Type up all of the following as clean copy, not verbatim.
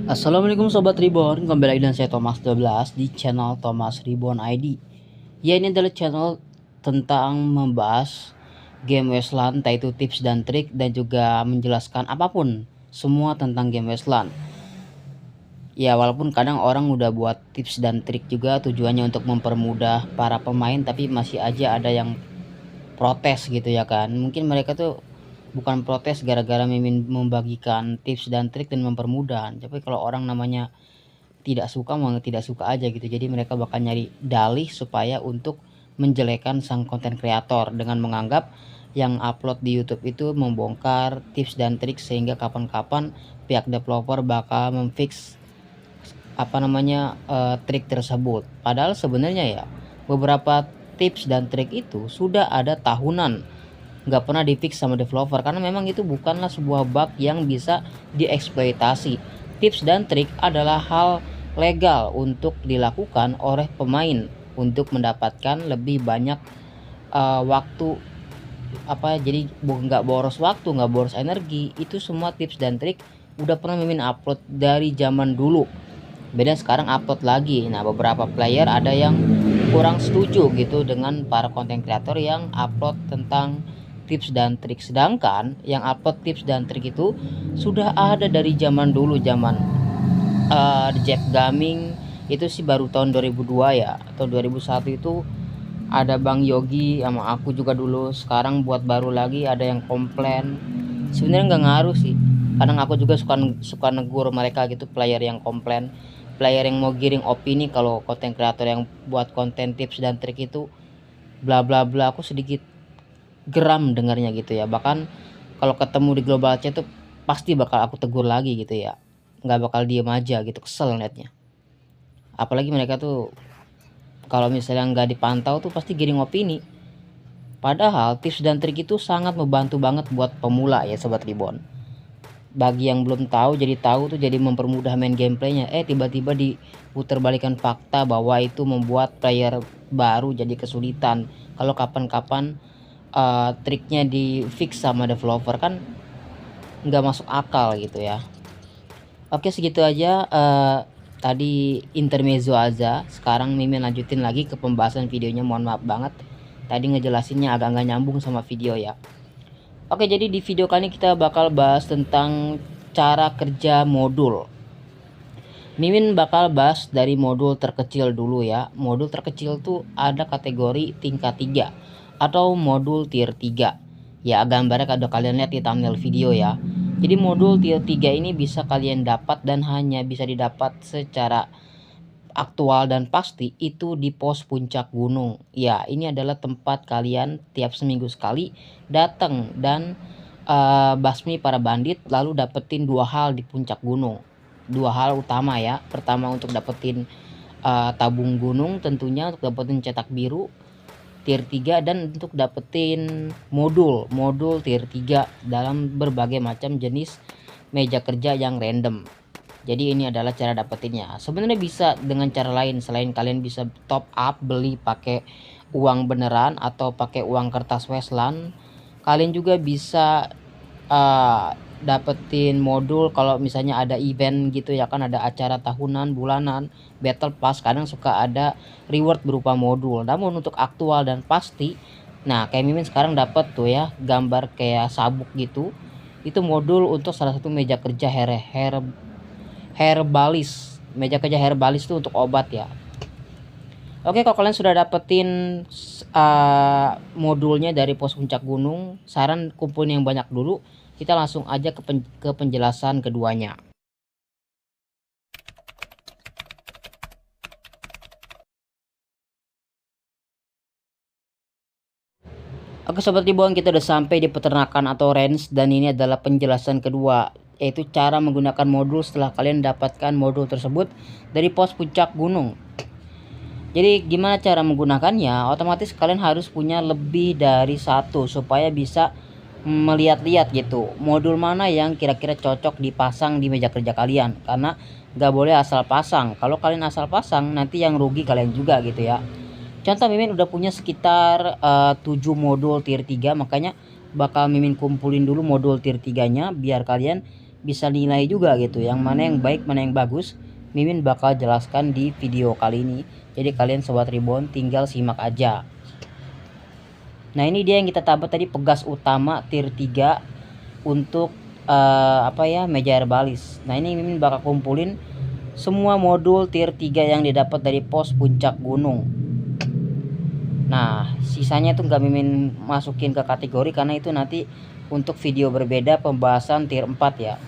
Assalamualaikum Sobat Reborn, kembali lagi dengan saya Thomas 12 di channel Thomas Reborn ID. Ya, ini adalah channel tentang membahas game Westland, yaitu tips dan trik dan juga menjelaskan apapun semua tentang game Westland. Ya, walaupun kadang orang udah buat tips dan trik juga tujuannya untuk mempermudah para pemain, tapi masih aja ada yang protes gitu ya kan. Mungkin mereka tuh bukan protes gara-gara Mimin membagikan tips dan trik dan mempermudah, tapi kalau orang namanya tidak suka mau tidak suka aja gitu. Jadi mereka bakal nyari dalih supaya untuk menjelekan sang konten kreator dengan menganggap yang upload di YouTube itu membongkar tips dan trik sehingga kapan-kapan pihak developer bakal memfix trik tersebut. Padahal sebenarnya ya beberapa tips dan trik itu sudah ada tahunan, nggak pernah difix sama developer karena memang itu bukanlah sebuah bug yang bisa dieksploitasi. Tips dan trik adalah hal legal untuk dilakukan oleh pemain untuk mendapatkan lebih banyak waktu, jadi nggak boros waktu, nggak boros energi. Itu semua tips dan trik udah pernah Mimin upload dari zaman dulu, beda sekarang upload lagi. Nah, beberapa player ada yang kurang setuju gitu dengan para konten kreator yang upload tentang tips dan trik, sedangkan yang upload tips dan trik itu sudah ada dari zaman dulu, zaman Jeff Gaming itu sih baru tahun 2002 ya atau 2001 itu ada Bang Yogi sama aku juga dulu. Sekarang buat baru lagi ada yang komplain. Sebenarnya nggak ngaruh sih, kadang aku juga suka negur mereka gitu, player yang komplain, player yang mau giring opini kalau konten kreator yang buat konten tips dan trik itu bla bla bla. Aku sedikit geram dengarnya gitu ya. Bahkan kalau ketemu di global chat tuh pasti bakal aku tegur lagi gitu ya, nggak bakal diem aja gitu, kesel liatnya. Apalagi mereka tuh kalau misalnya nggak dipantau tuh pasti giring opini. Padahal tips dan trik itu sangat membantu banget buat pemula ya Sobat Reborn. Bagi yang belum tahu jadi tahu tuh, jadi mempermudah main gameplaynya. Tiba-tiba diputerbalikan fakta bahwa itu membuat player baru jadi kesulitan. Kalau kapan-kapan triknya di fix sama developer kan nggak masuk akal gitu ya. Oke, segitu aja tadi intermezzo aja. Sekarang Mimin lanjutin lagi ke pembahasan videonya. Mohon maaf banget tadi ngejelasinnya agak nggak nyambung sama video ya. Oke, jadi di video kali ini kita bakal bahas tentang cara kerja modul. Mimin bakal bahas dari modul terkecil dulu ya. Modul terkecil tuh ada kategori tingkat 3 atau modul tier 3. Ya, gambarnya kalau kalian lihat di thumbnail video ya. Jadi modul tier 3 ini bisa kalian dapat dan hanya bisa didapat secara aktual dan pasti itu di pos puncak gunung. Ya, ini adalah tempat kalian tiap seminggu sekali datang dan basmi para bandit, lalu dapetin dua hal di puncak gunung. Dua hal utama ya. Pertama untuk dapetin tabung gunung, tentunya untuk dapetin cetak biru tier 3 dan untuk dapetin modul tier 3 dalam berbagai macam jenis meja kerja yang random. Jadi ini adalah cara dapetinnya. Sebenarnya bisa dengan cara lain selain kalian bisa top up beli pakai uang beneran atau pakai uang kertas Westland. Kalian juga bisa dapetin modul kalau misalnya ada event gitu ya kan, ada acara tahunan, bulanan, battle pass, kadang suka ada reward berupa modul. Namun untuk aktual dan pasti, nah kayak Mimin sekarang dapat tuh ya gambar kayak sabuk gitu, itu modul untuk salah satu meja kerja herbalis. Meja kerja herbalis itu untuk obat ya. Oke, kalau kalian sudah dapetin modulnya dari pos puncak gunung, saran kumpulin yang banyak dulu. Kita langsung aja ke penjelasan keduanya. Oke Sobat Reborn, kita udah sampai di peternakan atau range dan ini adalah penjelasan kedua, yaitu cara menggunakan modul setelah kalian dapatkan modul tersebut dari pos puncak gunung. Jadi gimana cara menggunakannya? Otomatis kalian harus punya lebih dari satu supaya bisa melihat-lihat gitu modul mana yang kira-kira cocok dipasang di meja kerja kalian, karena nggak boleh asal pasang. Kalau kalian asal pasang nanti yang rugi kalian juga gitu ya. Contoh Mimin udah punya sekitar 7 modul tier 3, makanya bakal Mimin kumpulin dulu modul tier 3 nya biar kalian bisa nilai juga gitu, yang mana yang baik mana yang bagus. Mimin bakal jelaskan di video kali ini, jadi kalian sobat Reborn tinggal simak aja. Nah ini dia yang kita tambah tadi, pegas utama tier 3 untuk meja herbalis. Nah ini Mimin bakal kumpulin semua modul tier 3 yang didapat dari pos puncak gunung. Nah sisanya tuh nggak Mimin masukin ke kategori karena itu nanti untuk video berbeda pembahasan tier 4 ya.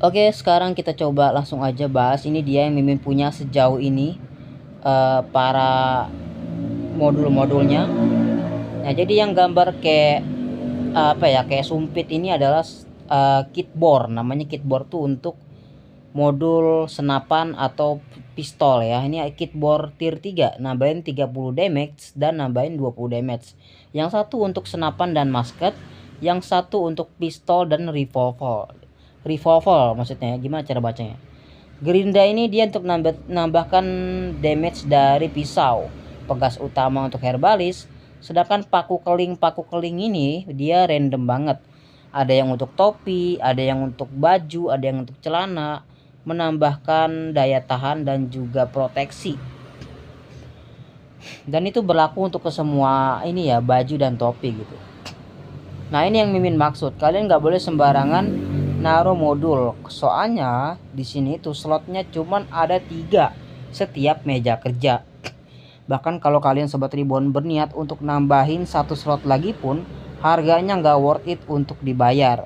Oke, sekarang kita coba langsung aja bahas. Ini dia yang Mimin punya sejauh ini, para modul-modulnya. Nah jadi yang gambar kayak kayak sumpit ini adalah kitbor. Namanya kitbor tuh untuk modul senapan atau pistol ya. Ini kitbor tier 3, nambahin 30 damage dan nambahin 20 damage. Yang satu untuk senapan dan musket, yang satu untuk pistol dan revolver maksudnya, gimana cara bacanya. Gerinda ini dia untuk nambahkan damage dari pisau, pegas utama untuk herbalis. Sedangkan paku keling ini dia random banget, ada yang untuk topi, ada yang untuk baju, ada yang untuk celana, menambahkan daya tahan dan juga proteksi. Dan itu berlaku untuk ke semua ini ya, baju dan topi gitu. Nah ini yang Mimin maksud, kalian nggak boleh sembarangan naruh modul, soalnya di sini tuh slotnya cuman ada 3 setiap meja kerja. Bahkan kalau kalian sobat Reborn berniat untuk nambahin 1 slot lagi pun, harganya nggak worth it untuk dibayar.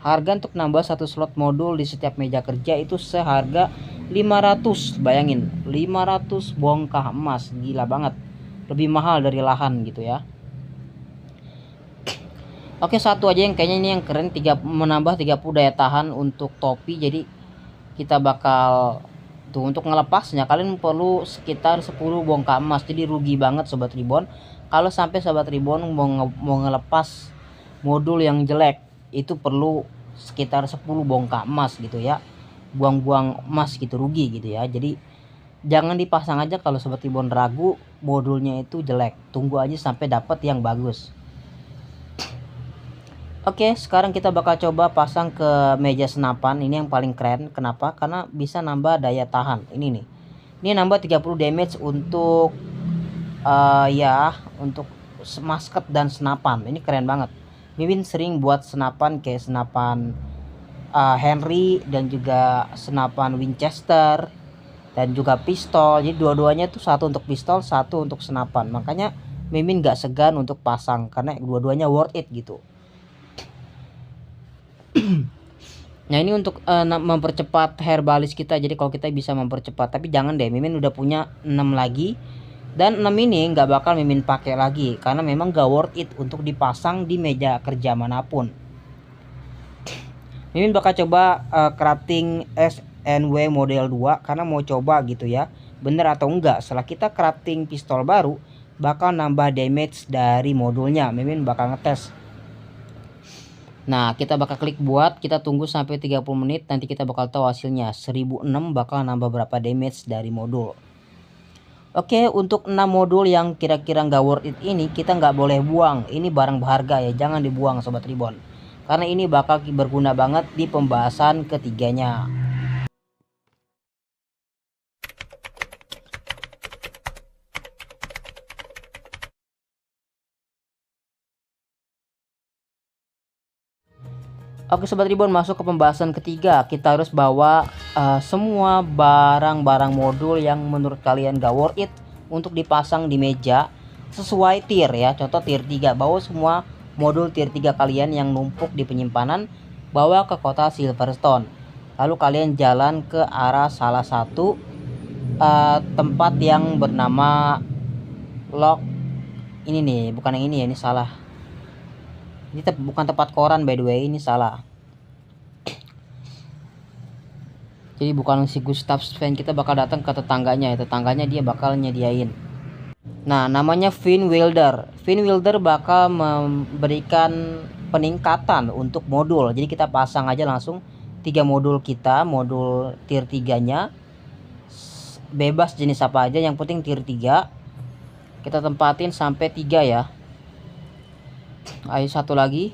Harga untuk nambah 1 slot modul di setiap meja kerja itu seharga 500. Bayangin, 500 bongkah emas, gila banget, lebih mahal dari lahan gitu ya. Oke, satu aja yang kayaknya ini yang keren, menambah 30 daya tahan untuk topi. Jadi kita bakal tuh, untuk ngelepasnya kalian perlu sekitar 10 bongkah emas. Jadi rugi banget sobat Reborn kalau sampai sobat Reborn mau ngelepas modul yang jelek. Itu perlu sekitar 10 bongkah emas gitu ya. Buang-buang emas gitu, rugi gitu ya. Jadi jangan dipasang aja kalau sobat Reborn ragu modulnya itu jelek. Tunggu aja sampai dapat yang bagus. Oke, sekarang kita bakal coba pasang ke meja senapan. Ini yang paling keren. Kenapa? Karena bisa nambah daya tahan. Ini nih. Ini nambah 30 damage untuk untuk musket dan senapan. Ini keren banget. Mimin sering buat senapan kayak senapan Henry dan juga senapan Winchester dan juga pistol. Jadi dua-duanya tuh, satu untuk pistol, satu untuk senapan. Makanya Mimin gak segan untuk pasang karena dua-duanya worth it gitu. Nah ini untuk mempercepat herbalis kita. Jadi kalau kita bisa mempercepat, tapi jangan deh, Mimin udah punya 6 lagi, dan 6 ini nggak bakal Mimin pakai lagi karena memang gak worth it untuk dipasang di meja kerja manapun. Mimin bakal coba crafting SNW model 2 karena mau coba gitu ya, bener atau enggak. Setelah kita crafting pistol baru, bakal nambah damage dari modulnya. Mimin bakal ngetes. Nah kita bakal klik buat, kita tunggu sampai 30 menit, nanti kita bakal tahu hasilnya. 1006 bakal nambah berapa damage dari modul. Oke, untuk 6 modul yang kira-kira nggak worth it ini kita nggak boleh buang. Ini barang berharga ya, jangan dibuang sobat Reborn, karena ini bakal berguna banget di pembahasan ketiganya. Oke sobat Reborn, masuk ke pembahasan ketiga. Kita harus bawa semua barang-barang modul yang menurut kalian gak worth it untuk dipasang di meja sesuai tier ya. Contoh tier 3, bawa semua modul tier 3 kalian yang numpuk di penyimpanan, bawa ke kota Silverstone. Lalu kalian jalan ke arah salah satu tempat yang bernama Lock. Ini nih, bukan yang ini ya, ini salah. Ini bukan tempat koran by the way, ini salah. Jadi bukan si Gustav Sven, kita bakal datang ke tetangganya ya. Tetangganya dia bakal nyediain. Nah namanya Finn Wilder. Finn Wilder bakal memberikan peningkatan untuk modul. Jadi kita pasang aja langsung 3 modul kita, modul tier 3 nya. Bebas jenis apa aja, yang penting tier 3. Kita tempatin sampai 3 ya. Ayo satu lagi.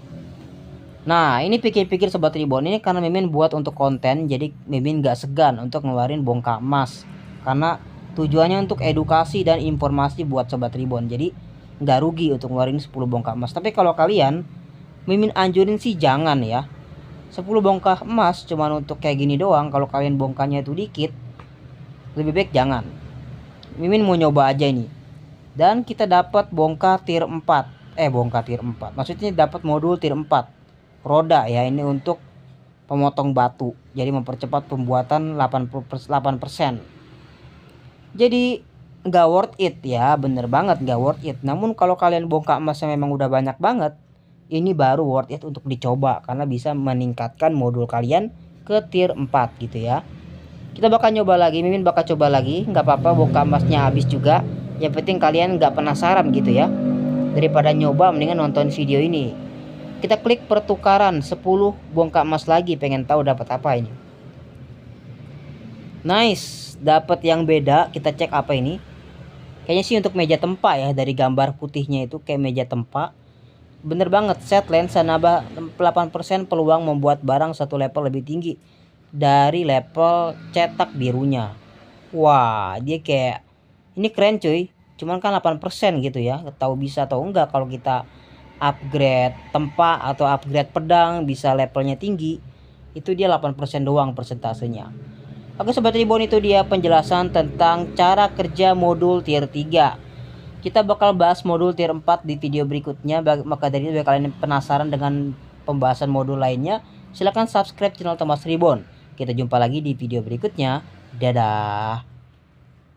Nah, ini pikir-pikir Sobat Tribun, ini karena Mimin buat untuk konten, jadi Mimin gak segan untuk ngeluarin bongkar emas. Karena tujuannya untuk edukasi dan informasi buat Sobat Tribun, jadi nggak rugi untuk ngeluarin 10 bongkar emas. Tapi kalau kalian, Mimin anjurin sih jangan ya. 10 bongkar emas cuman untuk kayak gini doang, kalau kalian bongkarnya itu dikit, lebih baik jangan. Mimin mau nyoba aja ini. Dan kita dapat bongkar tier 4. Bongkar tier 4. Maksudnya dapat modul tier 4. Roda ya, ini untuk pemotong batu, jadi mempercepat pembuatan 88%. Jadi nggak worth it ya, bener banget nggak worth it. Namun kalau kalian bongkar emasnya memang udah banyak banget, ini baru worth it untuk dicoba karena bisa meningkatkan modul kalian ke tier 4 gitu ya. Kita bakal nyoba lagi, Mimin bakal coba lagi, nggak apa-apa bongkar emasnya habis juga. Yang penting kalian nggak penasaran gitu ya. Daripada nyoba mendingan nonton video ini. Kita klik pertukaran 10 bongkar emas lagi, pengen tahu dapat apa ini. Nice, dapat yang beda. Kita cek apa ini. Kayaknya sih untuk meja tempa ya, dari gambar putihnya itu kayak meja tempa. Bener banget, set lensa nambah 8% peluang membuat barang satu level lebih tinggi dari level cetak birunya. Wah, dia kayak ini keren cuy. Cuman kan 8% gitu ya. Tahu bisa atau enggak kalau kita upgrade tempa atau upgrade pedang bisa levelnya tinggi, itu dia 8% doang persentasenya. Oke Sobat Tribun, itu dia penjelasan tentang cara kerja modul tier 3. Kita bakal bahas modul tier 4 di video berikutnya. Maka dari itu, kalian penasaran dengan pembahasan modul lainnya, silahkan subscribe channel Thomas Tribun. Kita jumpa lagi di video berikutnya. Dadah.